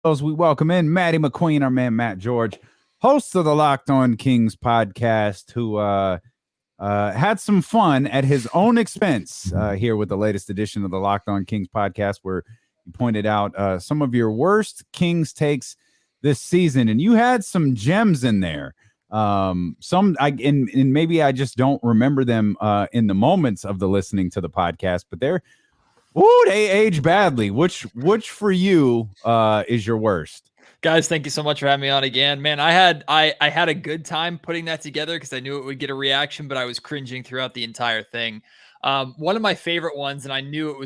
We welcome in Maddie McQueen, our man Matt George, host of the Locked On Kings podcast, who had some fun at his own expense here with the latest edition of the Locked On Kings podcast, where you pointed out some of your worst Kings takes this season, and you had some gems in there. And maybe I just don't remember them in the moments of the listening to the podcast, but they age badly. Which for you is your worst? Guys, thank you so much for having me on again. Man, I had a good time putting that together because I knew it would get a reaction, but I was cringing throughout the entire thing. One of my favorite ones, and I knew it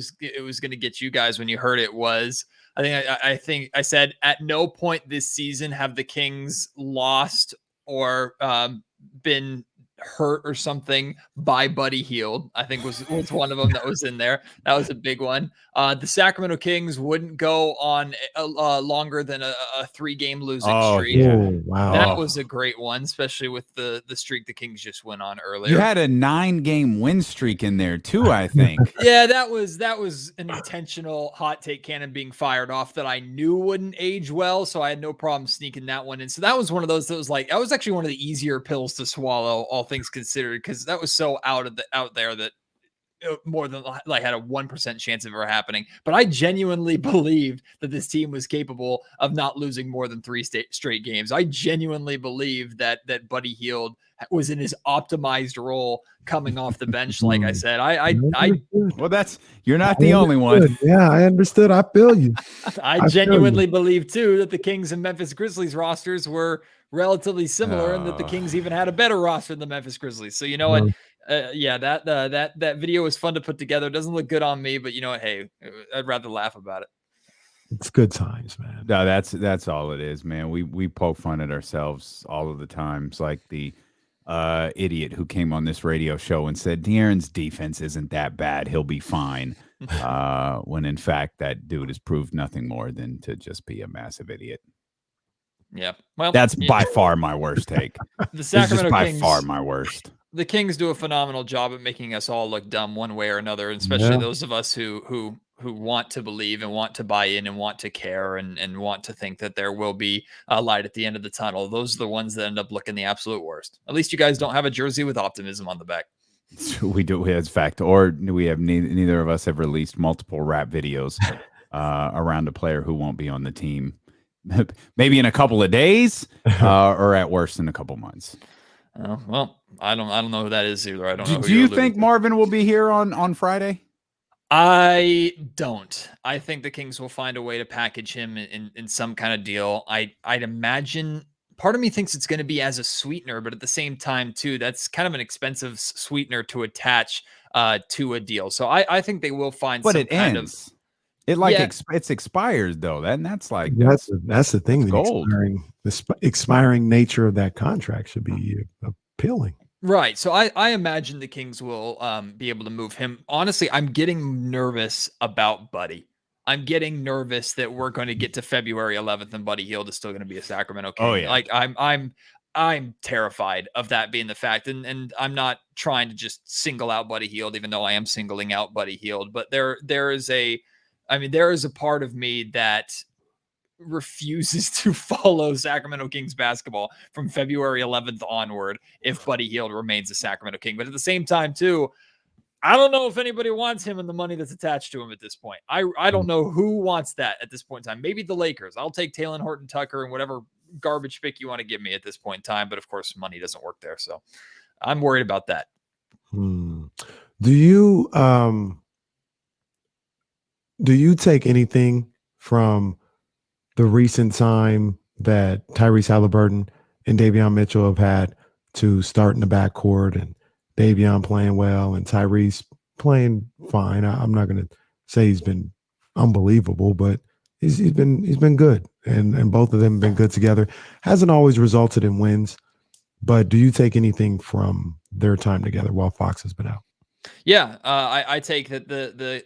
was going to get you guys when you heard it, was I think I said, at no point this season have the Kings lost or been hurt or something by Buddy Hield. I think was one of them that was in there. That was a big one. The Sacramento Kings wouldn't go on longer than a 3-game losing streak. Yeah. Wow. That was a great one, especially with the streak the Kings just went on earlier. You had a 9-game win streak in there too, I think. Yeah, that was an intentional hot take cannon being fired off that I knew wouldn't age well, so I had no problem sneaking that one in. So that was one of those that was like, that was actually one of the easier pills to swallow, all things considered, because that was so out there that more than like had a 1% chance of ever happening. But I genuinely believed that this team was capable of not losing more than 3 straight games. I genuinely believed that Buddy Hield was in his optimized role coming off the bench. Like I said, well, you're not the only one. Yeah, I understood. I feel you. I genuinely believe too that the Kings and Memphis Grizzlies rosters were relatively similar, and that the Kings even had a better roster than the Memphis Grizzlies. So you know what? That video was fun to put together. It doesn't look good on me, but you know what? Hey, I'd rather laugh about it. It's good times, man. No, that's all it is, man. We poke fun at ourselves all of the times, like the idiot who came on this radio show and said De'Aaron's defense isn't that bad, he'll be fine. When in fact that dude has proved nothing more than to just be a massive idiot. Yeah, well, that's by far my worst take. The Sacramento Kings, by far my worst. The Kings do a phenomenal job at making us all look dumb one way or another, and especially those of us who want to believe and want to buy in and want to care and want to think that there will be a light at the end of the tunnel. Those are the ones that end up looking the absolute worst. At least you guys don't have a jersey with optimism on the back. We do, as fact, or we have neither of us have released multiple rap videos around a player who won't be on the team. Maybe in a couple of days, or at worst in a couple months. Well, I don't know who that is either. I don't know. Do you think Marvin will be here on Friday? I don't. I think the Kings will find a way to package him in some kind of deal. I'd imagine. Part of me thinks it's going to be as a sweetener, but at the same time, too, that's kind of an expensive sweetener to attach to a deal. So I think they will find. But it ends. It it's expired though. That's like that's the thing. Gold. The expiring nature of that contract should be appealing. Right. So I imagine the Kings will be able to move him. Honestly, I'm getting nervous about Buddy. I'm getting nervous that we're going to get to February 11th and Buddy Hield is still going to be a Sacramento King. Oh yeah. Like I'm terrified of that being the fact. And I'm not trying to just single out Buddy Hield, even though I am singling out Buddy Hield. But there is a part of me that refuses to follow Sacramento Kings basketball from February 11th onward if Buddy Hield remains a Sacramento King. But at the same time, too, I don't know if anybody wants him and the money that's attached to him at this point. I don't know who wants that at this point in time. Maybe the Lakers. I'll take Talen Horton-Tucker and whatever garbage pick you want to give me at this point in time. But, of course, money doesn't work there. So I'm worried about that. Do you take anything from the recent time that Tyrese Halliburton and Davion Mitchell have had to start in the backcourt, and Davion playing well and Tyrese playing fine? I'm not going to say he's been unbelievable, but he's been good, and both of them have been good together. Hasn't always resulted in wins, but do you take anything from their time together while Fox has been out? Yeah, I take that the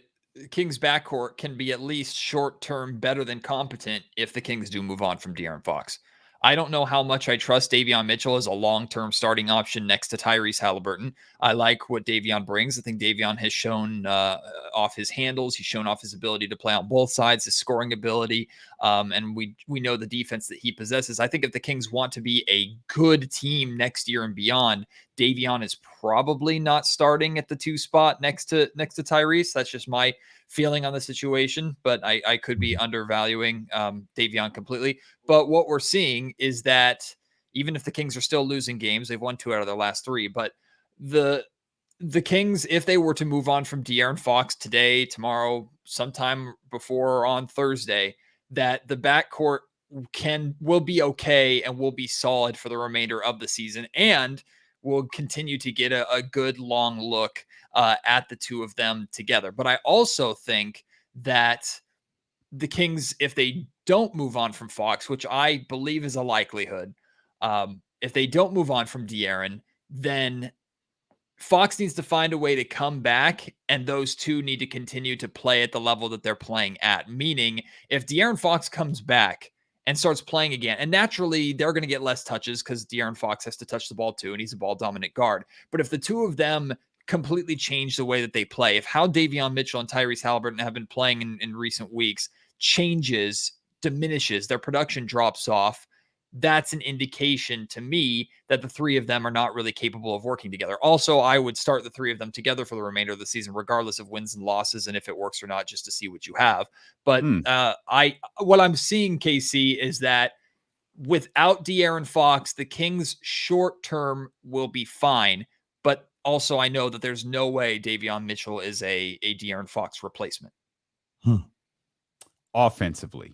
Kings backcourt can be at least short-term better than competent if the Kings do move on from De'Aaron Fox. I don't know how much I trust Davion Mitchell as a long-term starting option next to Tyrese Halliburton. I like what Davion brings. I think Davion has shown off his handles. He's shown off his ability to play on both sides, his scoring ability. And we know the defense that he possesses. I think if the Kings want to be a good team next year and beyond, Davion is probably not starting at the 2 spot next to Tyrese. That's just my feeling on the situation, but I could be undervaluing Davion completely. But what we're seeing is that even if the Kings are still losing games, they've won 2 out of their last 3, but the Kings, if they were to move on from De'Aaron Fox today, tomorrow, sometime before or on Thursday, that the backcourt will be okay and will be solid for the remainder of the season, and will continue to get a good long look at the 2 of them together. But I also think that the Kings, if they don't move on from Fox, which I believe is a likelihood, if they don't move on from De'Aaron, then Fox needs to find a way to come back, and those 2 need to continue to play at the level that they're playing at. Meaning, if De'Aaron Fox comes back and starts playing again, and naturally they're going to get less touches because De'Aaron Fox has to touch the ball too, and he's a ball-dominant guard. But if the 2 of them completely change the way that they play, if how Davion Mitchell and Tyrese Halliburton have been playing in recent weeks changes, diminishes, their production drops off, that's an indication to me that the 3 of them are not really capable of working together. Also, I would start the 3 of them together for the remainder of the season, regardless of wins and losses, and if it works or not, just to see what you have. But what I'm seeing, KC, is that without De'Aaron Fox, the Kings short term will be fine. But also, I know that there's no way Davion Mitchell is a De'Aaron Fox replacement. Offensively.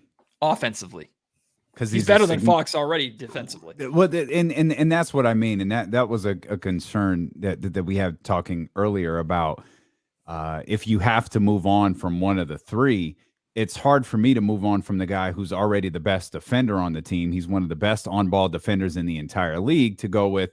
Because he's better than Fox already defensively. Well, and that's what I mean, and that was a concern that we had talking earlier about. If you have to move on from one of the 3, it's hard for me to move on from the guy who's already the best defender on the team. He's one of the best on-ball defenders in the entire league. To go with,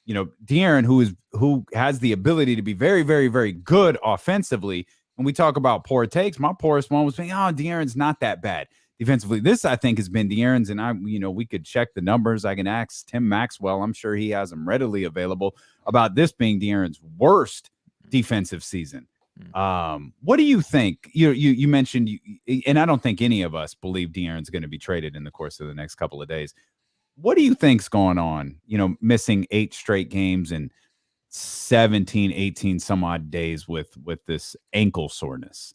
De'Aaron, who has the ability to be very, very, very good offensively. When we talk about poor takes, my poorest one was saying, De'Aaron's not that bad defensively. This, I think, has been De'Aaron's, and we could check the numbers. I can ask Tim Maxwell. I'm sure he has them readily available about this being De'Aaron's worst defensive season. What do you think? You mentioned, and I don't think any of us believe De'Aaron's going to be traded in the course of the next couple of days. What do you think's going on? Missing 8 straight games and 17, 18 some odd days with this ankle soreness.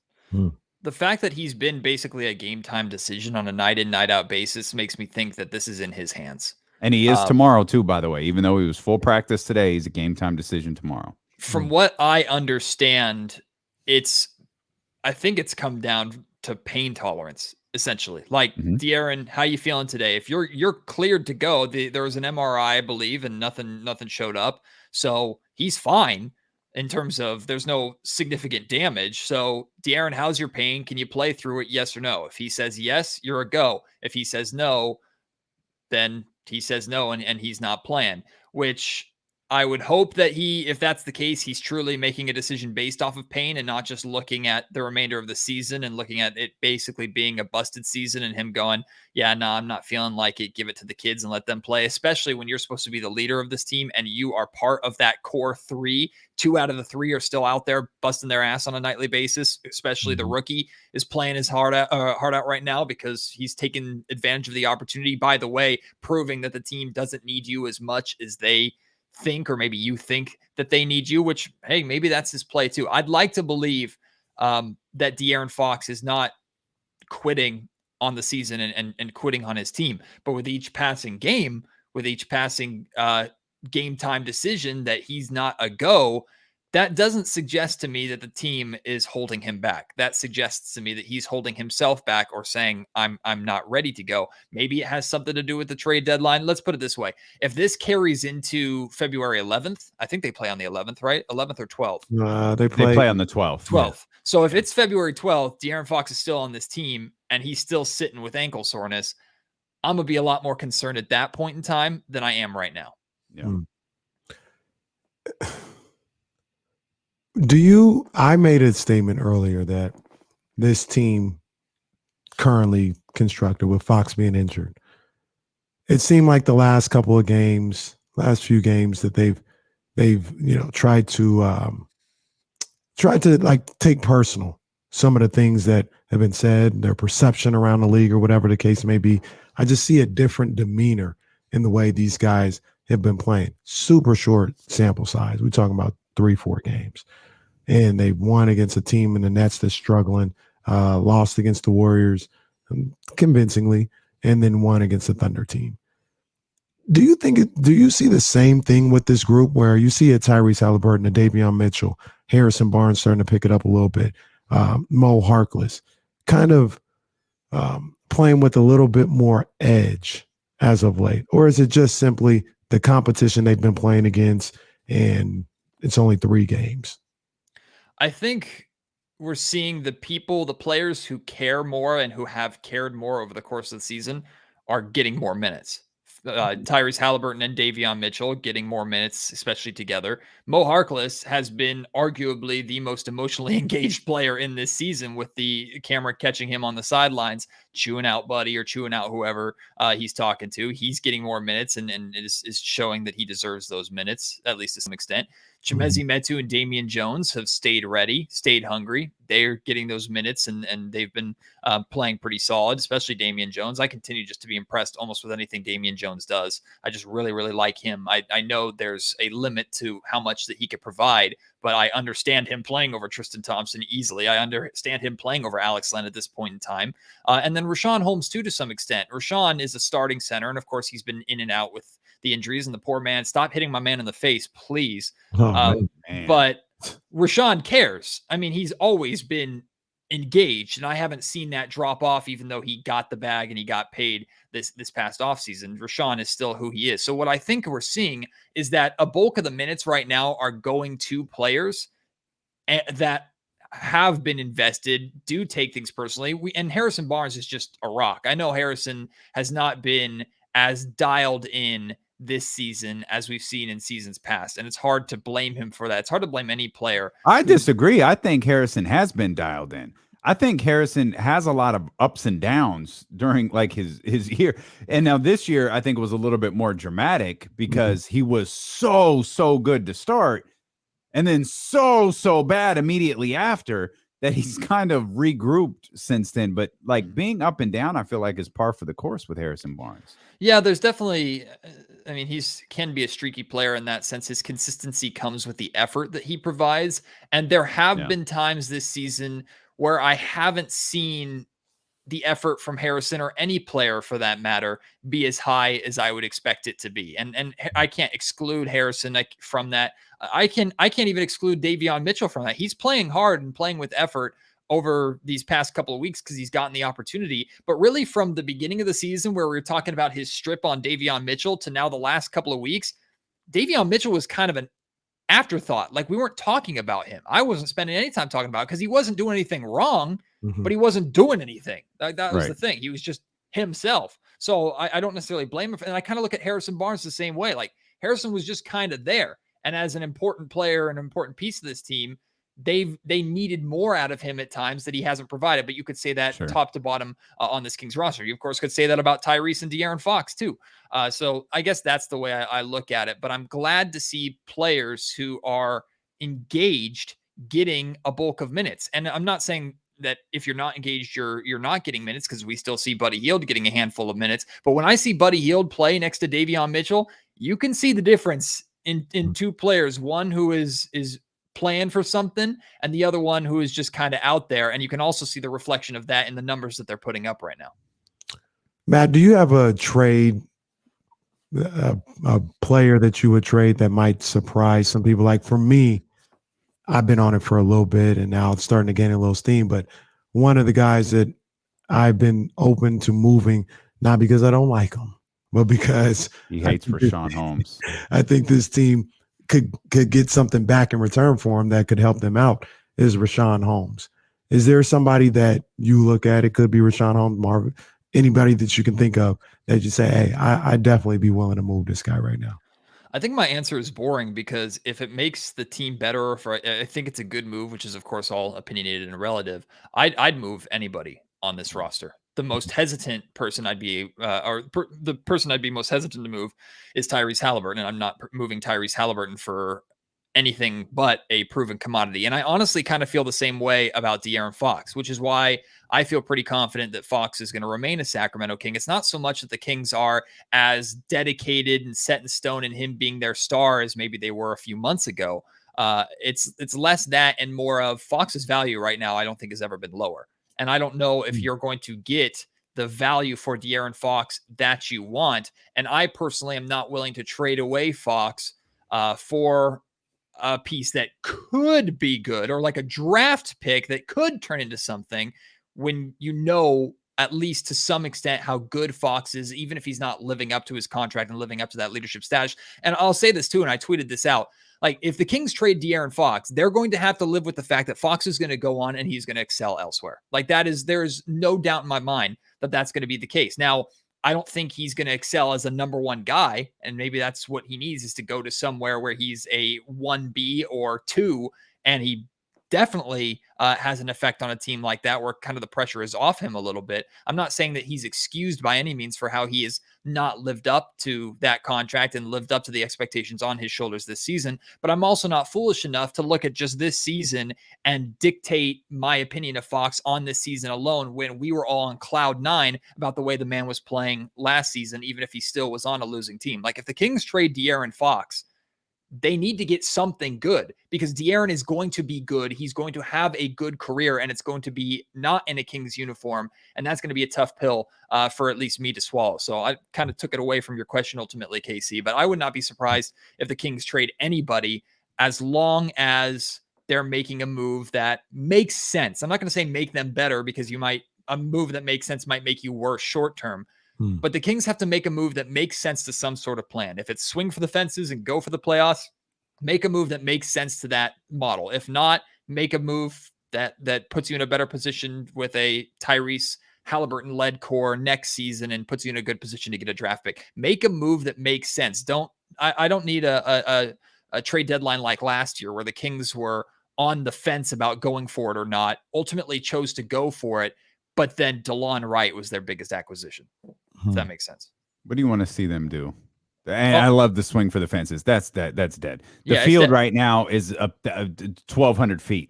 The fact that he's been basically a game time decision on a night in, night out basis makes me think that this is in his hands. And he is tomorrow too, by the way. Even though he was full practice today, he's a game time decision tomorrow. From what I understand, I think it's come down to pain tolerance, essentially. Like, De'Aaron, how you feeling today? If you're cleared to go, there was an MRI, I believe, and nothing showed up. So he's fine. In terms of there's no significant damage. So, De'Aaron, how's your pain? Can you play through it? Yes or no? If he says yes, you're a go. If he says no, then he says no and he's not playing, which I would hope that if that's the case, he's truly making a decision based off of pain and not just looking at the remainder of the season and looking at it basically being a busted season and him going, yeah, no, I'm not feeling like it. Give it to the kids and let them play, especially when you're supposed to be the leader of this team and you are part of that core 3. 2 out of the 3 are still out there busting their ass on a nightly basis, especially the rookie is playing his heart out right now because he's taken advantage of the opportunity, by the way, proving that the team doesn't need you as much as they think, or maybe you think that they need you, which, hey, maybe that's his play too. I'd like to believe that De'Aaron Fox is not quitting on the season and quitting on his team, but with each passing game, with each passing game time decision that he's not a go, that doesn't suggest to me that the team is holding him back. That suggests to me that he's holding himself back or saying, I'm not ready to go. Maybe it has something to do with the trade deadline. Let's put it this way. If this carries into February 11th, I think they play on the 11th, right? 11th or 12th? They play on the 12th. 12th. Yeah. So if it's February 12th, De'Aaron Fox is still on this team and he's still sitting with ankle soreness, I'm going to be a lot more concerned at that point in time than I am right now. Yeah. I made a statement earlier that this team currently constructed with Fox being injured, it seemed like the last few games that they've tried to like take personal some of the things that have been said, their perception around the league or whatever the case may be. I just see a different demeanor in the way these guys have been playing. Super short sample size. We're talking about 3-4 games. And they won against a team in the Nets that's struggling, lost against the Warriors convincingly, and then won against the Thunder team. Do you see the same thing with this group where you see a Tyrese Halliburton, a Davion Mitchell, Harrison Barnes starting to pick it up a little bit, Mo Harkless, kind of playing with a little bit more edge as of late? Or is it just simply the competition they've been playing against and it's only 3 games? I think we're seeing the players who care more and who have cared more over the course of the season are getting more minutes. Tyrese Halliburton and Davion Mitchell getting more minutes, especially together. Mo Harkless has been arguably the most emotionally engaged player in this season, with the camera catching him on the sidelines, chewing out Buddy or chewing out whoever he's talking to. He's getting more minutes and is showing that he deserves those minutes, at least to some extent. Chimezie Metu and Damian Jones have stayed ready, stayed hungry. They're getting those minutes, and they've been playing pretty solid, especially Damian Jones. I continue just to be impressed almost with anything Damian Jones does. I just really, really like him. I know there's a limit to how much that he could provide, but I understand him playing over Tristan Thompson easily. I understand him playing over Alex Len at this point in time. And then Rashawn Holmes, too, to some extent. Rashawn is a starting center, and of course, he's been in and out with the injuries, and the poor man. Stop hitting my man in the face, please. But Rashawn cares. I mean, he's always been engaged, and I haven't seen that drop off, even though he got the bag and he got paid this past offseason. Rashawn is still who he is. So what I think we're seeing is that a bulk of the minutes right now are going to players that have been invested, do take things personally. And Harrison Barnes is just a rock. I know Harrison has not been as dialed in this season as we've seen in seasons past, and it's hard to blame him for that. It's hard to blame any player. I disagree. I think Harrison has been dialed in. I think Harrison has a lot of ups and downs during like his year. And now this year, I think it was a little bit more dramatic because he was so good to start and then so bad immediately after that he's kind of regrouped since then. But like being up and down, I feel like is par for the course with Harrison Barnes. Yeah, there's definitely, I mean, can be a streaky player in that sense. His consistency comes with the effort that he provides. And there have been times this season where I haven't seen the effort from Harrison, or any player for that matter, be as high as I would expect it to be. And I can't exclude Harrison from that. I can't even exclude Davion Mitchell from that. He's playing hard and playing with effort over these past couple of weeks because he's gotten the opportunity. But really, from the beginning of the season where we were talking about his strip on Davion Mitchell to now the last couple of weeks, Davion Mitchell was kind of an afterthought. Like, we weren't talking about him. I wasn't spending any time talking about it because he wasn't doing anything wrong, but he wasn't doing anything. That was the thing. He was just himself. So I don't necessarily blame him. And I kind of look at Harrison Barnes the same way. Like, Harrison was just kind of there. And as an important player, an important piece of this team, they needed more out of him at times that he hasn't provided. But you could say that top to bottom on this Kings roster. You, of course, could say that about Tyrese and De'Aaron Fox, too. So I guess that's the way I look at it. But I'm glad to see players who are engaged getting a bulk of minutes. And I'm not saying that if you're not engaged, you're not getting minutes, because we still see Buddy Hield getting a handful of minutes. But when I see Buddy Hield play next to Davion Mitchell, you can see the difference in two players, one who is playing for something and the other one who is just kind of out there. And you can also see the reflection of that in the numbers that they're putting up right now. Matt, do you have a trade, a player that you would trade that might surprise some people? Like, for me, I've been on it for a little bit and now it's starting to gain a little steam, but one of the guys that I've been open to moving, not because I don't like him, but because he hates Rashawn Holmes. I think this team could get something back in return for him that could help them out, is Rashawn Holmes. Is there somebody that you look at? It could be Rashawn Holmes, Marvin, anybody that you can think of that you say, hey, I'd definitely be willing to move this guy right now. I think my answer is boring, because if it makes the team better, or if I think it's a good move, which is of course all opinionated and relative, I'd move anybody on this roster. The most hesitant person the person I'd be most hesitant to move is Tyrese Halliburton, and I'm not moving Tyrese Halliburton for anything but a proven commodity. And I honestly kind of feel the same way about De'Aaron Fox, which is why I feel pretty confident that Fox is going to remain a Sacramento King. It's not so much that the Kings are as dedicated and set in stone in him being their star as maybe they were a few months ago. It's less that and more of Fox's value right now, I don't think has ever been lower. And I don't know if you're going to get the value for De'Aaron Fox that you want. And I personally am not willing to trade away Fox for a piece that could be good or like a draft pick that could turn into something when you know at least to some extent how good Fox is, even if he's not living up to his contract and living up to that leadership status. And I'll say this too, and I tweeted this out. Like, if the Kings trade De'Aaron Fox, they're going to have to live with the fact that Fox is going to go on and he's going to excel elsewhere. Like, there's no doubt in my mind that that's going to be the case. Now, I don't think he's going to excel as a number one guy, and maybe that's what he needs, is to go to somewhere where he's a 1B or 2, and he definitely has an effect on a team like that where kind of the pressure is off him a little bit. I'm not saying that he's excused by any means for how he has not lived up to that contract and lived up to the expectations on his shoulders this season, but I'm also not foolish enough to look at just this season and dictate my opinion of Fox on this season alone when we were all on cloud 9 about the way the man was playing last season, even if he still was on a losing team. Like, if the Kings trade De'Aaron Fox, they need to get something good, because De'Aaron is going to be good. He's going to have a good career, and it's going to be not in a Kings uniform. And that's going to be a tough pill for at least me to swallow. So I kind of took it away from your question ultimately, KC, but I would not be surprised if the Kings trade anybody as long as they're making a move that makes sense. I'm not going to say make them better, because a move that makes sense might make you worse short term. But the Kings have to make a move that makes sense to some sort of plan. If it's swing for the fences and go for the playoffs, make a move that makes sense to that model. If not, make a move that puts you in a better position with a Tyrese Halliburton-led core next season and puts you in a good position to get a draft pick. Make a move that makes sense. I don't need a trade deadline like last year where the Kings were on the fence about going for it or not, ultimately chose to go for it, but then DeLon Wright was their biggest acquisition. If that makes sense. What do you want to see them do? And I love the swing for the fences. That's dead. The field right now is up 1,200 feet.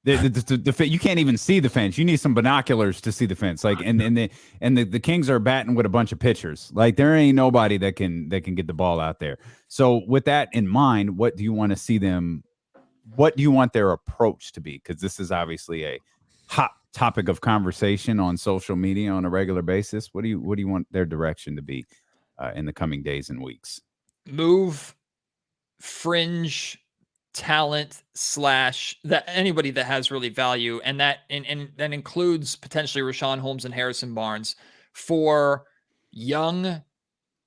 You can't even see the fence. You need some binoculars to see the fence. Like, and the Kings are batting with a bunch of pitchers. Like, there ain't nobody that can get the ball out there. So with that in mind, what do you want to see them? What do you want their approach to be? Because this is obviously a hot topic of conversation on social media on a regular basis. What do you want their direction to be in the coming days and weeks? Move fringe talent / anybody that has really value, and that includes potentially Rashawn Holmes and Harrison Barnes, for young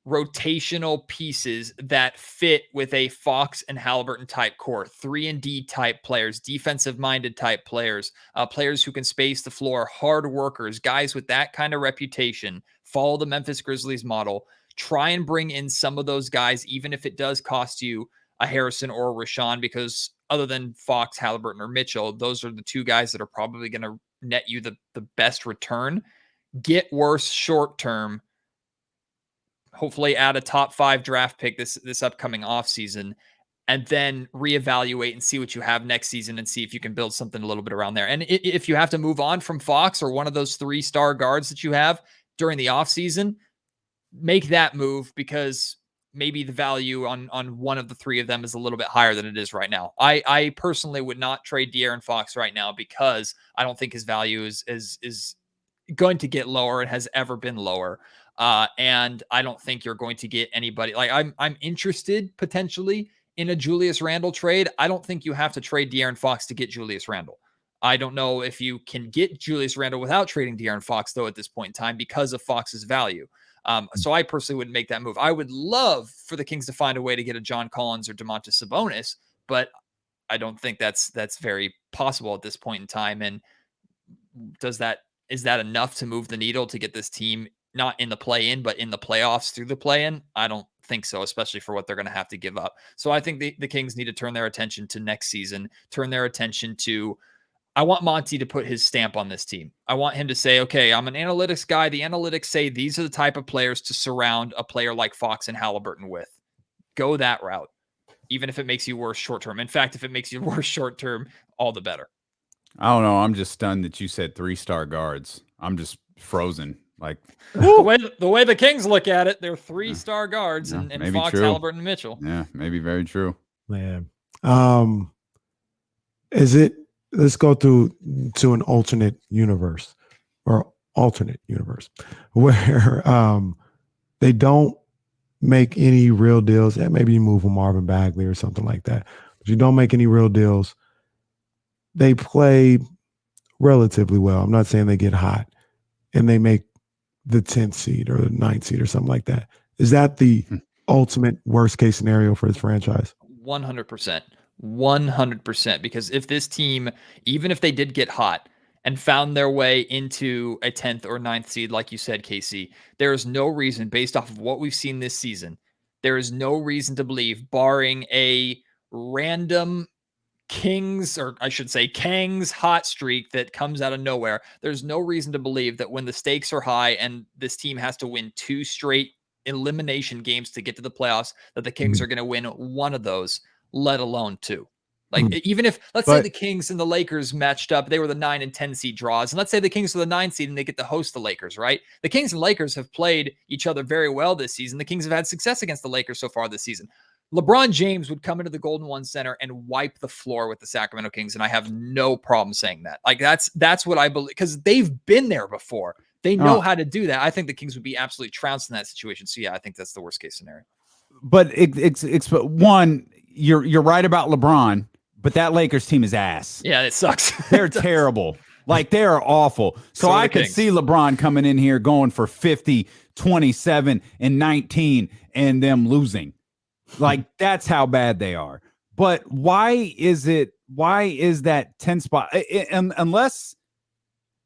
rotational pieces that fit with a Fox and Halliburton type core, 3-and-D type players, defensive minded type players, players who can space the floor, hard workers, guys with that kind of reputation. Follow the Memphis Grizzlies model. Try and bring in some of those guys, even if it does cost you a Harrison or a Rashawn, because other than Fox, Halliburton, or Mitchell, those are the two guys that are probably going to net you the best return. Get worse short term. Hopefully add a top 5 draft pick this upcoming offseason, and then reevaluate and see what you have next season and see if you can build something a little bit around there. And if you have to move on from Fox or one of those 3-star guards that you have during the offseason, make that move, because maybe the value on one of the 3 of them is a little bit higher than it is right now. I personally would not trade De'Aaron Fox right now, because I don't think his value is going to get lower. It has ever been lower. And I don't think you're going to get anybody. Like, I'm interested potentially in a Julius Randle trade. I don't think you have to trade De'Aaron Fox to get Julius Randle. I don't know if you can get Julius Randle without trading De'Aaron Fox, though, at this point in time, because of Fox's value. So I personally wouldn't make that move. I would love for the Kings to find a way to get a John Collins or Domantas Sabonis, but I don't think that's very possible at this point in time. And is that enough to move the needle to get this team not in the play-in, but in the playoffs through the play-in? I don't think so, especially for what they're going to have to give up. So I think the Kings need to turn their attention to next season, turn their attention to, I want Monty to put his stamp on this team. I want him to say, okay, I'm an analytics guy. The analytics say these are the type of players to surround a player like Fox and Halliburton with. Go that route. even if it makes you worse short term. In fact, if it makes you worse short term, all the better. I don't know. I'm just stunned that you said 3-star guards. I'm just frozen. Like the way the Kings look at it, they're 3-star guards and Fox, true. Halliburton, and Mitchell. Yeah, maybe very true. Man. Let's go to an alternate universe where they don't make any real deals. And maybe you move a Marvin Bagley or something like that, but you don't make any real deals. They play relatively well. I'm not saying they get hot and they make the 10th seed or the 9th seed or something like that. Is that the ultimate worst case scenario for this franchise? 100%. 100%. Because if this team, even if they did get hot and found their way into a 10th or 9th seed, like you said, Casey, there is no reason, based off of what we've seen this season, there is no reason to believe, barring a random Kings, or I should say Kangs hot streak that comes out of nowhere, there's no reason to believe that when the stakes are high and this team has to win 2 straight elimination games to get to the playoffs, that the Kings are going to win one of those, let alone 2. Like, even if, let's say the Kings and the Lakers matched up, they were the 9 and 10 seed draws. And let's say the Kings are the 9 seed and they get to host the Lakers, right? The Kings and Lakers have played each other very well this season. The Kings have had success against the Lakers so far this season. LeBron James would come into the Golden One Center and wipe the floor with the Sacramento Kings. And I have no problem saying that. Like, that's what I believe, because they've been there before. They know how to do that. I think the Kings would be absolutely trounced in that situation. So yeah, I think that's the worst case scenario. But it's one, you're right about LeBron, but that Lakers team is ass. Yeah, it sucks. They're terrible. Like, they are awful. So I could see LeBron coming in here going for 50, 27, and 19 and them losing. Like, that's how bad they are. But why is that 10 spot? Unless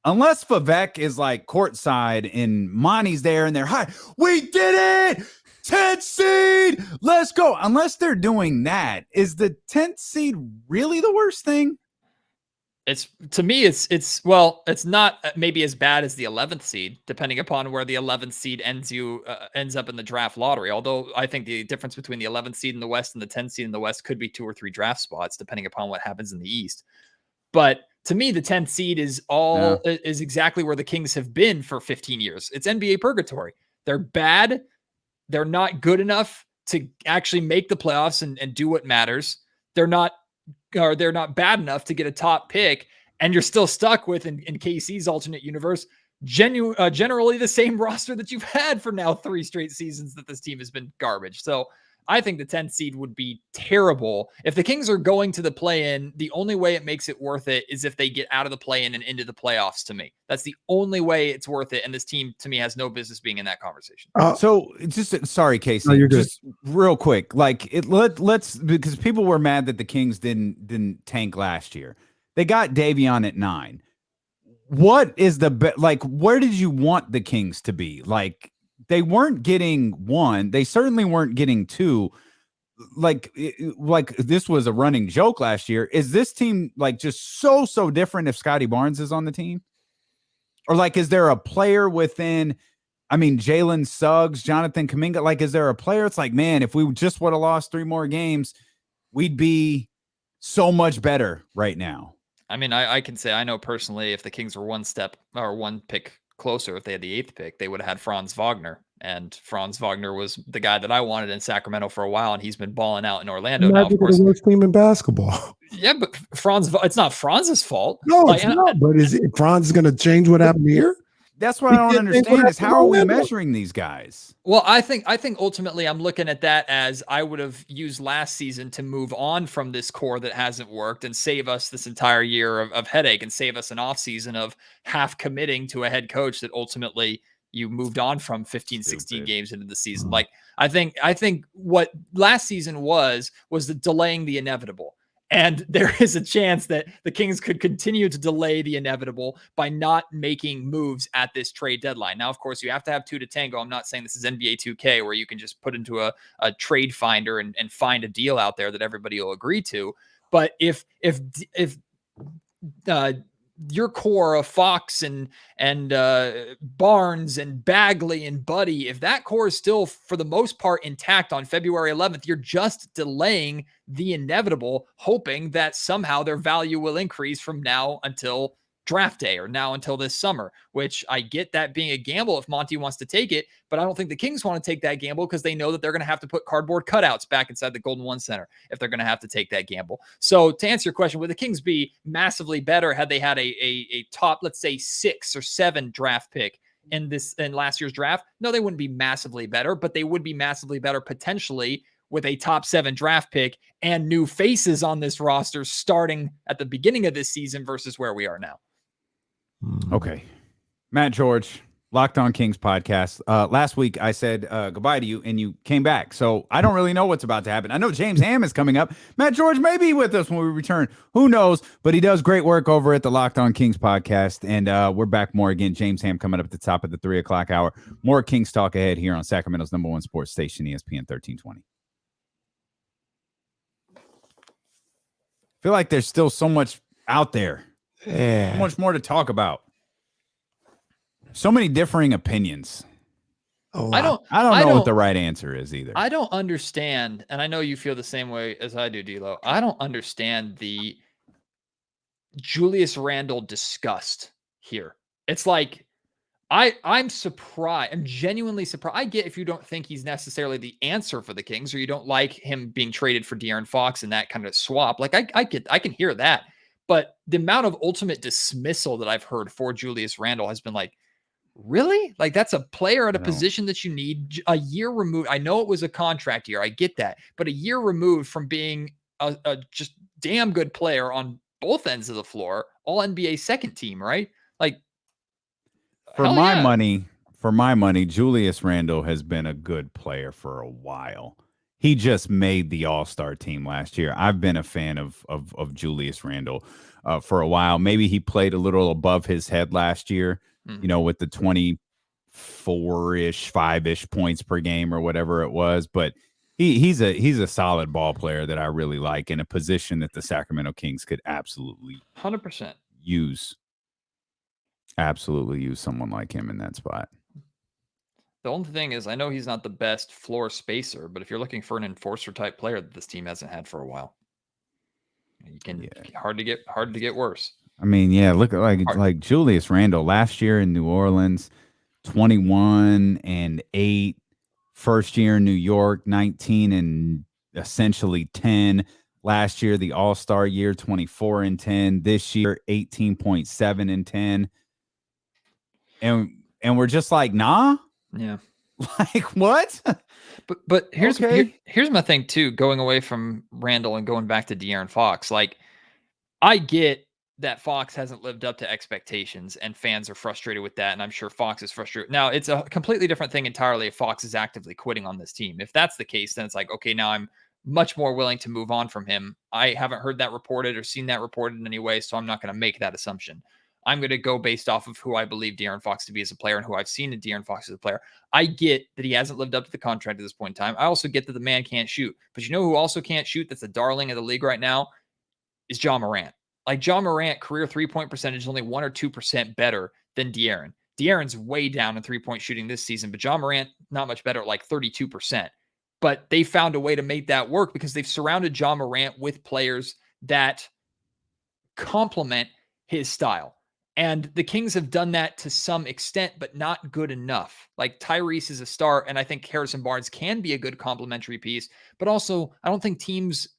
Vivek is like courtside and Monty's there and they're high, we did it! 10th seed, let's go. Unless they're doing that, is the 10th seed really the worst thing? To me, it's not maybe as bad as the 11th seed, depending upon where the 11th seed ends up in the draft lottery. Although I think the difference between the 11th seed in the West and the 10th seed in the West could be 2 or 3 draft spots, depending upon what happens in the East. But to me, the 10th seed is exactly where the Kings have been for 15 years. It's NBA purgatory. They're bad. They're not good enough to actually make the playoffs and do what matters. They're not bad enough to get a top pick, and you're still stuck with, in KC's alternate universe, generally the same roster that you've had for now 3 straight seasons that this team has been garbage. So I think the 10th seed would be terrible. If the Kings are going to the play-in, the only way it makes it worth it is if they get out of the play-in and into the playoffs, to me. That's the only way it's worth it, and this team, to me, has no business being in that conversation. So, sorry, Casey. No, you're good. Just real quick. Like, let's because people were mad that the Kings didn't tank last year. They got Davion at 9. What is where did you want the Kings to be? Like, they weren't getting 1. They certainly weren't getting 2. Like this was a running joke last year. Is this team like just so different if Scotty Barnes is on the team? Or like, is there a player within, I mean, Jalen Suggs, Jonathan Kuminga, like, is there a player? It's like, man, if we just would have lost 3 more games, we'd be so much better right now. I mean, I can say, I know personally, if the Kings were 1 step or 1 pick closer, if they had the 8th pick, they would have had Franz Wagner. And Franz Wagner was the guy that I wanted in Sacramento for a while, and he's been balling out in Orlando now. Of course, the worst team in basketball. Yeah, but it's not Franz's fault. No, it's not. But is it Franz going to change what happened here? That's what I don't understand is how are we measuring these guys? Well, I think ultimately I'm looking at that as I would have used last season to move on from this core that hasn't worked and save us this entire year of headache and save us an offseason of half committing to a head coach that ultimately you moved on from 15, 16 games into the season. Like, I think what last season was the delaying the inevitable. And there is a chance that the Kings could continue to delay the inevitable by not making moves at this trade deadline. Now, of course, you have to have 2 to tango. I'm not saying this is NBA 2K where you can just put into a trade finder and find a deal out there that everybody will agree to. But if your core of Fox and Barnes and Bagley and Buddy, if that core is still for the most part intact on February 11th, you're just delaying the inevitable, hoping that somehow their value will increase from now until draft day or now until this summer, which I get that being a gamble if Monty wants to take it, but I don't think the Kings want to take that gamble because they know that they're going to have to put cardboard cutouts back inside the Golden One Center if they're going to have to take that gamble. So to answer your question, would the Kings be massively better had they had a top, let's say 6 or 7 draft pick in last year's draft? No, they wouldn't be massively better, but they would be massively better potentially with a top 7 draft pick and new faces on this roster starting at the beginning of this season versus where we are now. Okay. Matt George, Locked On Kings podcast. Last week I said goodbye to you and you came back. So I don't really know what's about to happen. I know James Ham is coming up. Matt George may be with us when we return. Who knows? But he does great work over at the Locked On Kings podcast. And we're back more again. James Ham coming up at the top of the 3 o'clock hour. More Kings talk ahead here on Sacramento's #1 sports station, ESPN 1320. I feel like there's still so much out there. Yeah. So much more to talk about. So many differing opinions. I don't know what the right answer is either. I don't understand, and I know you feel the same way as I do, D'Lo. I don't understand the Julius Randle disgust here. It's like I'm surprised. I'm genuinely surprised. I get if you don't think he's necessarily the answer for the Kings, or you don't like him being traded for De'Aaron Fox and that kind of swap. Like I can hear that. But the amount of ultimate dismissal that I've heard for Julius Randle has been like, really? Like that's a player at a position that you need a year removed. I know it was a contract year. I get that. But a year removed from being a just damn good player on both ends of the floor, all NBA second team, right? Like for my money, Julius Randle has been a good player for a while. He just made the All-Star team last year. I've been a fan of Julius Randle for a while. Maybe he played a little above his head last year, you know, with the 24-ish, 5-ish points per game or whatever it was. But he's a solid ball player that I really like in a position that the Sacramento Kings could absolutely 100% use someone like him in that spot. The only thing is, I know he's not the best floor spacer, but if you're looking for an enforcer type player that this team hasn't had for a while, you can hard to get worse. I mean, yeah, look at like Julius Randle last year in New Orleans, 21-8. First year in New York, 19 and essentially 10. Last year, the All-Star year, 24-10. This year, 18.7 and 10. And we're just like, nah. Yeah. Like what? But here's my thing too, going away from Randle and going back to De'Aaron Fox. Like I get that Fox hasn't lived up to expectations and fans are frustrated with that. And I'm sure Fox is frustrated. Now it's a completely different thing entirely if Fox is actively quitting on this team. If that's the case, then it's like, okay, now I'm much more willing to move on from him. I haven't heard that reported or seen that reported in any way, so I'm not going to make that assumption. I'm going to go based off of who I believe De'Aaron Fox to be as a player and who I've seen in De'Aaron Fox as a player. I get that he hasn't lived up to the contract at this point in time. I also get that the man can't shoot. But you know who also can't shoot that's a darling of the league right now is Ja Morant. Like Ja Morant, career three-point percentage is only 1 or 2% better than De'Aaron. De'Aaron's way down in three-point shooting this season, but Ja Morant not much better at like 32%. But they found a way to make that work because they've surrounded Ja Morant with players that complement his style. And the Kings have done that to some extent, but not good enough. Like Tyrese is a star, and I think Harrison Barnes can be a good complementary piece. But also, I don't think teams,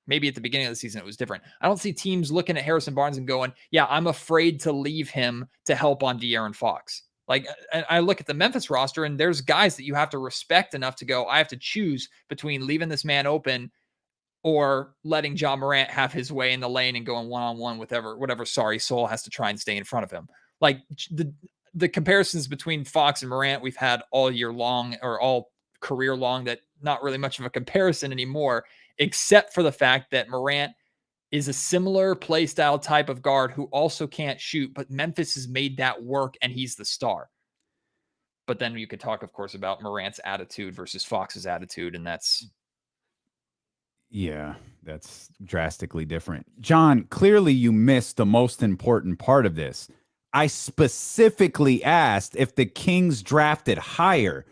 maybe at the beginning of the season it was different. I don't see teams looking at Harrison Barnes and going, yeah, I'm afraid to leave him to help on De'Aaron Fox. Like I look at the Memphis roster, and there's guys that you have to respect enough to go, I have to choose between leaving this man open or letting Ja Morant have his way in the lane and going one-on-one with whatever sorry soul has to try and stay in front of him. Like the comparisons between Fox and Morant we've had all year long or all career long, that not really much of a comparison anymore, except for the fact that Morant is a similar play style type of guard who also can't shoot, but Memphis has made that work and he's the star. But then you could talk, of course, about Morant's attitude versus Fox's attitude, and that's... Yeah, that's drastically different. John, clearly you missed the most important part of this. I specifically asked if the Kings drafted higher.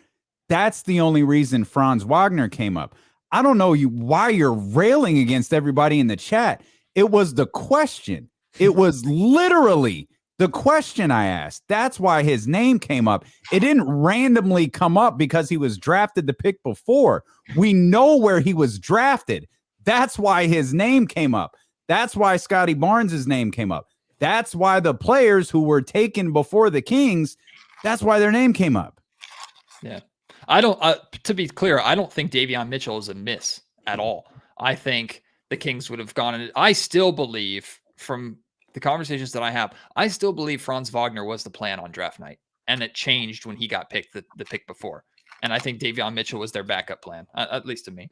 That's the only reason Franz Wagner came up. I don't know why you're railing against everybody in the chat. It was the question. It was literally the question I asked. That's why his name came up. It didn't randomly come up because he was drafted the pick before. We know where he was drafted. That's why his name came up. That's why Scotty Barnes' name came up. That's why the players who were taken before the Kings, that's why their name came up. Yeah. I don't, to be clear, I don't think Davion Mitchell is a miss at all. I think the Kings would have gone in. I still believe, from the conversations that I have, I still believe Franz Wagner was the plan on draft night, and it changed when he got picked the pick before. And I think Davion Mitchell was their backup plan, at least to me.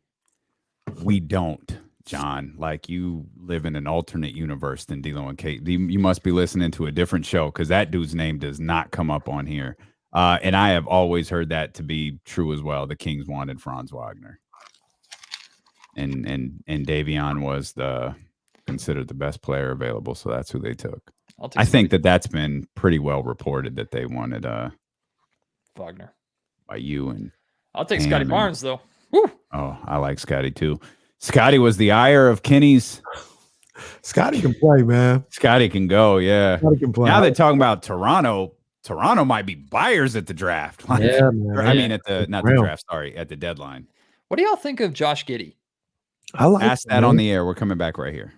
We don't, John. Like, you live in an alternate universe than D'Lo and Kate. You must be listening to a different show, because that dude's name does not come up on here. And I have always heard that to be true as well. The Kings wanted Franz Wagner, and Davion was considered the best player available, so that's who they took. I think that's been pretty well reported that they wanted Wagner by you. And I'll take Scotty Barnes though. Woo! Oh, I like Scotty too. Scotty was the ire of Kenny's. Scotty can play, man. Scotty can go, yeah. Scotty can play. Now they're talking about Toronto. Toronto might be buyers at the draft. Like, yeah, man. I mean, at the draft. Sorry, at the deadline. What do y'all think of Josh Giddey? I like Ask that on the air. We're coming back right here.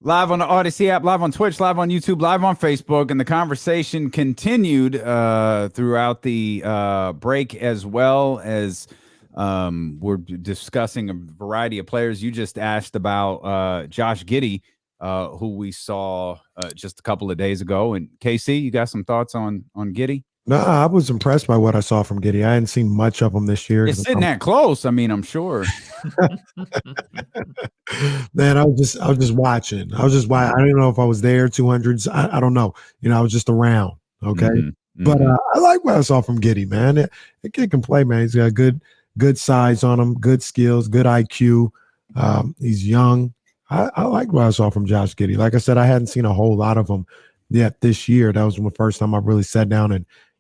Live on the Odyssey app, live on Twitch, live on YouTube, live on Facebook, and the conversation continued throughout the break, as well as we're discussing a variety of players. You just asked about Josh Giddey, who we saw just a couple of days ago. And KC, you got some thoughts on Giddey? No, I was impressed by what I saw from Giddey. I hadn't seen much of him this year. It's sitting that close. I mean, I'm sure. Man, I was just watching. I didn't know if I was there, 200s. I don't know. I was just around. Okay. Mm-hmm. But I like what I saw from Giddey, man. The kid can play, man. He's got good size on him, good skills, good IQ. He's young. I like what I saw from Josh Giddey. Like I said, I hadn't seen a whole lot of him yet this year. That was the first time I really sat down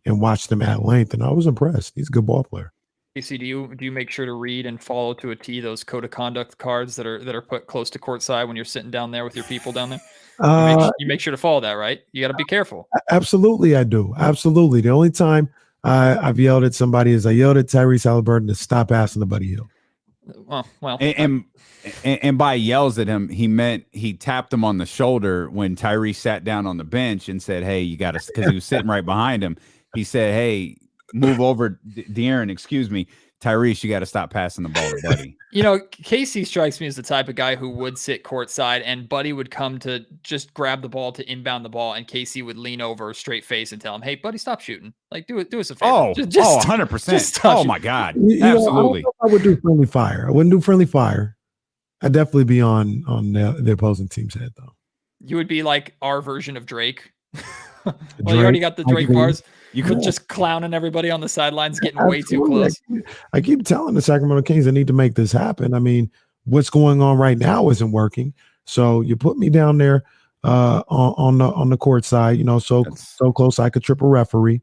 and watched him at length, and I was impressed. He's a good ball player. AC, do you make sure to read and follow to a T those code of conduct cards that are put close to courtside when you're sitting down there with your people down there? You make sure to follow that, right? You got to be careful. Absolutely, I do. Absolutely. The only time I've yelled at somebody is I yelled at Tyrese Halliburton to stop passing to Buddy Hield. Well, and by yells at him, he meant he tapped him on the shoulder when Tyrese sat down on the bench and said, "Hey, you got to," because he was sitting right behind him. He said, "Hey, move over, De'Aaron, excuse me. Tyrese, you got to stop passing the ball to Buddy." Casey strikes me as the type of guy who would sit courtside, and Buddy would come to just grab the ball to inbound the ball, and Casey would lean over straight face and tell him, "Hey, Buddy, stop shooting. Like, do us a favor." Oh, 100%. Oh, my God. Absolutely. I would do friendly fire. I wouldn't do friendly fire. I'd definitely be on the opposing team's head, though. You would be like our version of Drake. Well, you already got the Drake bars. You could just clowning everybody on the sidelines, getting way too close. I keep telling the Sacramento Kings I need to make this happen. I mean, what's going on right now isn't working. So you put me down there on the court side, so close I could trip a referee.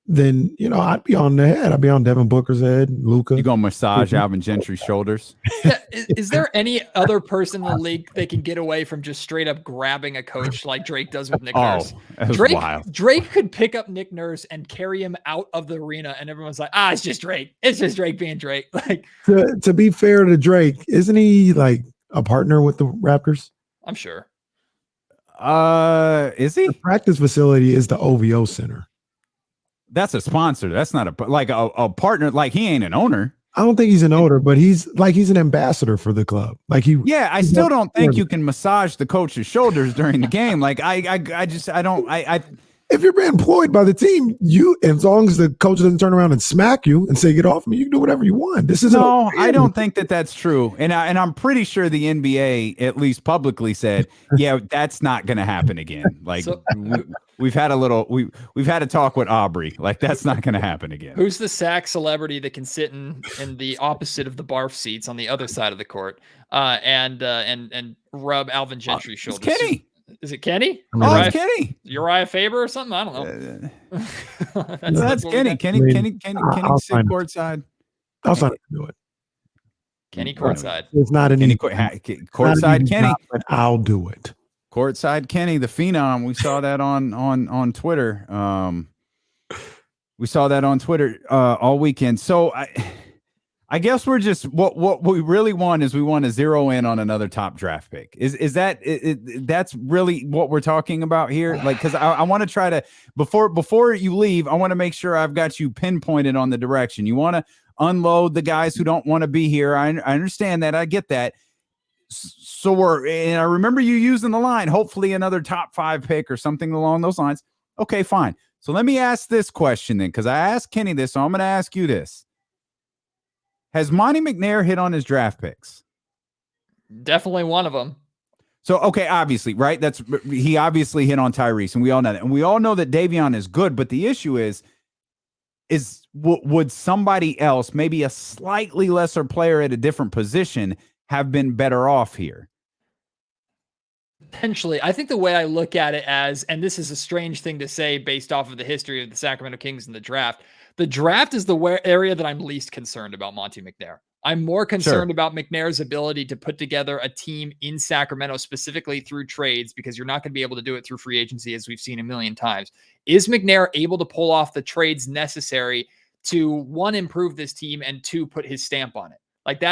Then I'd be on the head. I'd be on Devin Booker's head, Luka. You gonna massage Alvin Gentry's shoulders? Yeah, is there any other person in the league that can get away from just straight up grabbing a coach like Drake does with Nick Nurse? Drake could pick up Nick Nurse and carry him out of the arena, and everyone's like, "It's just Drake. It's just Drake being Drake." Like, to be fair to Drake, isn't he like a partner with the Raptors? I'm sure. Is he? The practice facility is the OVO Center. That's a sponsor. That's not a partner. Like, he ain't an owner. I don't think he's an owner, but he's an ambassador for the club. Yeah, I still don't think you can massage the coach's shoulders during the game. Like, I if you're being employed by the team, as long as the coach doesn't turn around and smack you and say, get off me, you can do whatever you want. This is no, I don't think that's true. And I'm pretty sure the NBA, at least publicly, said, yeah, that's not going to happen again. Like we've had a talk with Aubrey. Like that's not going to happen again. Who's the sack celebrity that can sit in the opposite of the barf seats on the other side of the court and rub Alvin Gentry's shoulders? It's Kenny. Is it Kenny? It's Kenny. Uriah Faber or something? I don't know. That's Kenny. Kenny sit courtside. I'll sign up to do it. Kenny courtside. It's not an easy courtside Kenny. Job, but I'll do it. Courtside Kenny, the phenom. We saw that on Twitter. We saw that on Twitter all weekend. So I guess we're just what we really want is we want to zero in on another top draft pick. Is that that's really what we're talking about here? Like, because I want to try to before you leave, I want to make sure I've got you pinpointed on the direction. You want to unload the guys who don't want to be here. I understand that. I get that. So and I remember you using the line, hopefully another top 5 pick or something along those lines. Okay, fine. So let me ask this question then, because I asked Kenny this, so I'm going to ask you this. Has Monty McNair hit on his draft picks? Definitely one of them. So, okay, obviously, right? He obviously hit on Tyrese, and we all know that. And we all know that Davion is good, but the issue is would somebody else, maybe a slightly lesser player at a different position, have been better off here? Potentially. I think the way I look at it and this is a strange thing to say based off of the history of the Sacramento Kings and the draft is the area that I'm least concerned about Monty McNair. I'm more concerned about McNair's ability to put together a team in Sacramento, specifically through trades, because you're not going to be able to do it through free agency, as we've seen a million times. Is McNair able to pull off the trades necessary to, one, improve this team, and 2, put his stamp on it? Like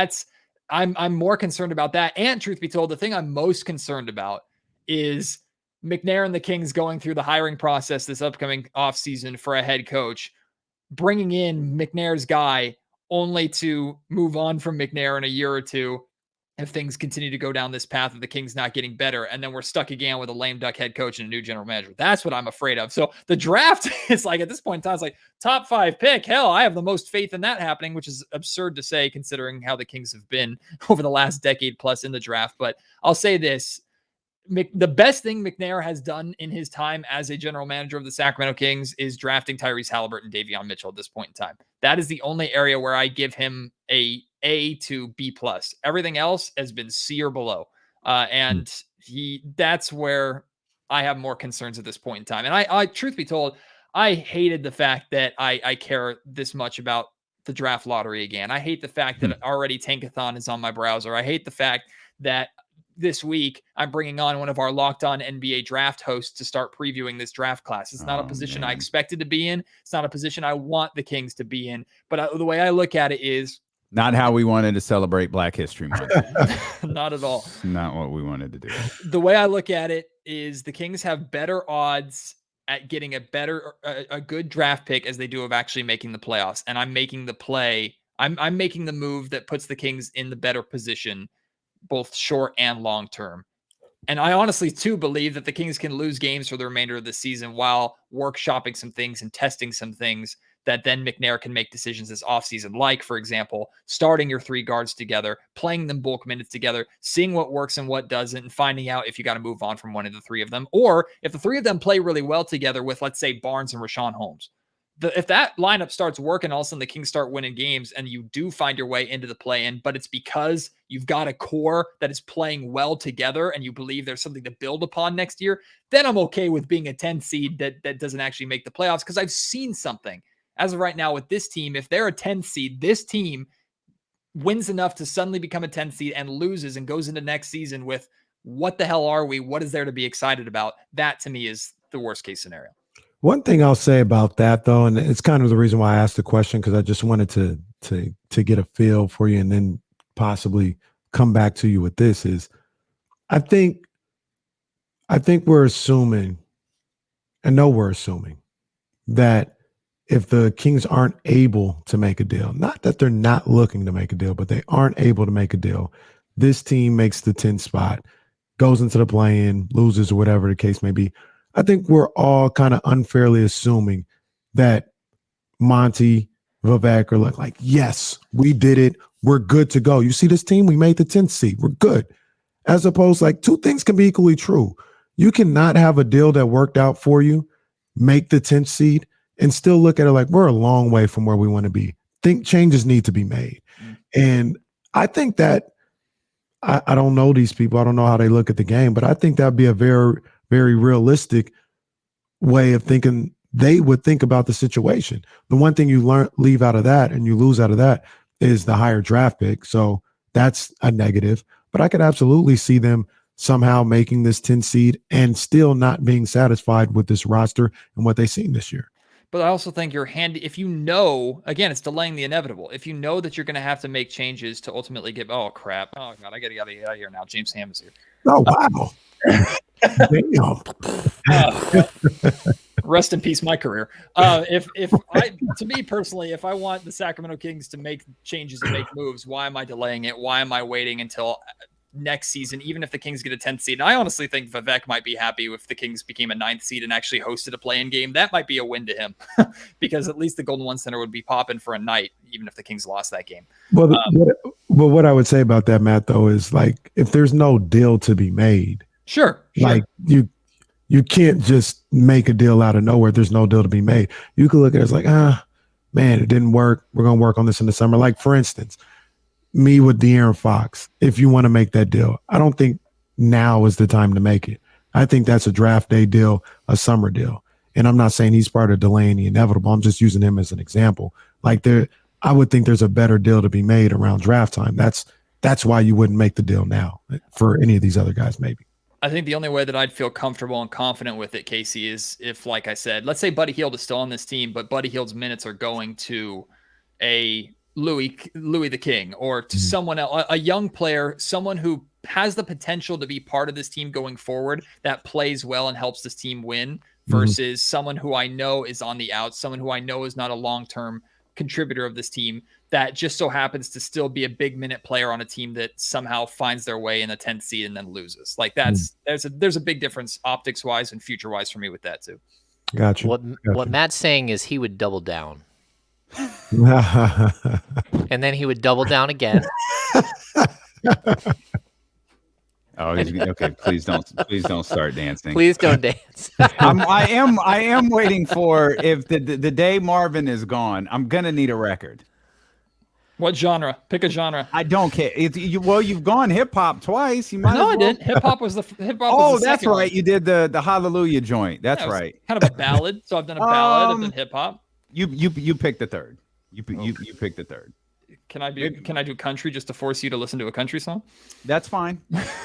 I'm more concerned about that. And truth be told, the thing I'm most concerned about is McNair and the Kings going through the hiring process this upcoming offseason for a head coach, bringing in McNair's guy only to move on from McNair in a year or two if things continue to go down this path of the Kings not getting better. And then we're stuck again with a lame duck head coach and a new general manager. That's what I'm afraid of. So the draft is like, at this point in time, it's like top 5 pick. Hell, I have the most faith in that happening, which is absurd to say considering how the Kings have been over the last decade plus in the draft. But I'll say this. The best thing McNair has done in his time as a general manager of the Sacramento Kings is drafting Tyrese Halliburton and Davion Mitchell at this point in time. That is the only area where I give him a to B+. Everything else has been C or below. And that's where I have more concerns at this point in time. And I truth be told, I hated the fact that I care this much about the draft lottery again. I hate the fact that already Tankathon is on my browser. I hate the fact that this week I'm bringing on one of our Locked On NBA draft hosts to start previewing this draft class. It's not a position I expected to be in. It's not a position I want the Kings to be in. But the way I look at it is not how we wanted to celebrate Black History Month. Not at all. Not what we wanted to do. The way I look at it is the Kings have better odds at getting a good draft pick as they do of actually making the playoffs. And I'm making the play. I'm making the move that puts the Kings in the better position, both short and long term. And I honestly too believe that the Kings can lose games for the remainder of the season while workshopping some things and testing some things that then McNair can make decisions this offseason. Like, for example, starting your 3 guards together, playing them bulk minutes together, seeing what works and what doesn't, and finding out if you got to move on from one of the 3 of them. Or if the 3 of them play really well together with, let's say, Barnes and Rashawn Holmes. If that lineup starts working, all of a sudden the Kings start winning games and you do find your way into the play-in, but it's because you've got a core that is playing well together and you believe there's something to build upon next year, then I'm okay with being a 10 seed that doesn't actually make the playoffs, because I've seen something. As of right now with this team, if they're a 10 seed, this team wins enough to suddenly become a 10 seed and loses and goes into next season with, what the hell are we? What is there to be excited about? That to me is the worst case scenario. One thing I'll say about that, though, and it's kind of the reason why I asked the question, because I just wanted to get a feel for you and then possibly come back to you with this, is I think we're assuming, and no, we're assuming that if the Kings aren't able to make a deal, not that they're not looking to make a deal, but they aren't able to make a deal, this team makes the 10th spot, goes into the play-in, loses or whatever the case may be. I think we're all kind of unfairly assuming that Monty, Vivek are like, yes, we did it. We're good to go. You see this team? We made the 10th seed. We're good. As opposed, like, two things can be equally true. You cannot have a deal that worked out for you, make the 10th seed, and still look at it like we're a long way from where we want to be. Think changes need to be made. And I think that I don't know these people. I don't know how they look at the game, but I think that'd be a very, very realistic way of thinking. They would think about the situation. The one thing you leave out of that and you lose out of that is the higher draft pick. So that's a negative. But I could absolutely see them somehow making this 10 seed and still not being satisfied with this roster and what they've seen this year. But I also think you're handy if you know, again, it's delaying the inevitable. If you know that you're going to have to make changes to ultimately get, oh, crap. Oh, God, I got to get out of here now. James Ham is here. Oh, wow. Rest in peace, my career. To me personally, if I want the Sacramento Kings to make changes and make moves, why am I delaying it? Why am I waiting until next season, even if the Kings get a 10th seed? And I honestly think Vivek might be happy if the Kings became a 9th seed and actually hosted a play-in game. That might be a win to him because at least the Golden One Center would be popping for a night, even if the Kings lost that game. Well, what I would say about that, Matt, though, is like if there's no deal to be made, sure. Like you can't just make a deal out of nowhere. There's no deal to be made. You could look at it as like, man, it didn't work. We're going to work on this in the summer. Like, for instance, me with De'Aaron Fox, if you want to make that deal, I don't think now is the time to make it. I think that's a draft day deal, a summer deal. And I'm not saying he's part of delaying the inevitable. I'm just using him as an example. Like I would think there's a better deal to be made around draft time. That's why you wouldn't make the deal now for any of these other guys, maybe. I think the only way that I'd feel comfortable and confident with it, Casey, is if, like I said, let's say Buddy Hield is still on this team, but Buddy Hield's minutes are going to a Louis the King or to someone else, a young player, someone who has the potential to be part of this team going forward that plays well and helps this team win versus someone who I know is on the out, someone who I know is not a long-term contributor of this team that just so happens to still be a big minute player on a team that somehow finds their way in the 10th seed and then loses. Like there's a big difference optics wise and future wise for me with that too. Gotcha. What Matt's saying is he would double down. And then he would double down again. Oh, okay. Please don't start dancing. Please don't dance. I am waiting for if the day Marvin is gone, I'm gonna need a record. What genre? Pick a genre. I don't care. You've gone hip hop twice. You might. No, I didn't. Hip hop was the hip hop. Oh, that's right. You did the Hallelujah joint. That's right. Kind of a ballad. So I've done a ballad and then hip hop. You picked the third. You picked the third. Can I do country just to force you to listen to a country song? That's fine.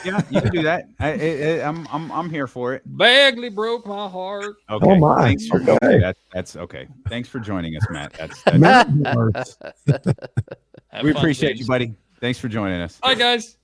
Yeah, you can do that. I'm here for it. Badly broke my heart. Okay. Oh my. Thanks for, okay. That's okay. Thanks for joining us, Matt. Matt works. We appreciate you, buddy. Thanks for joining us. Bye, guys.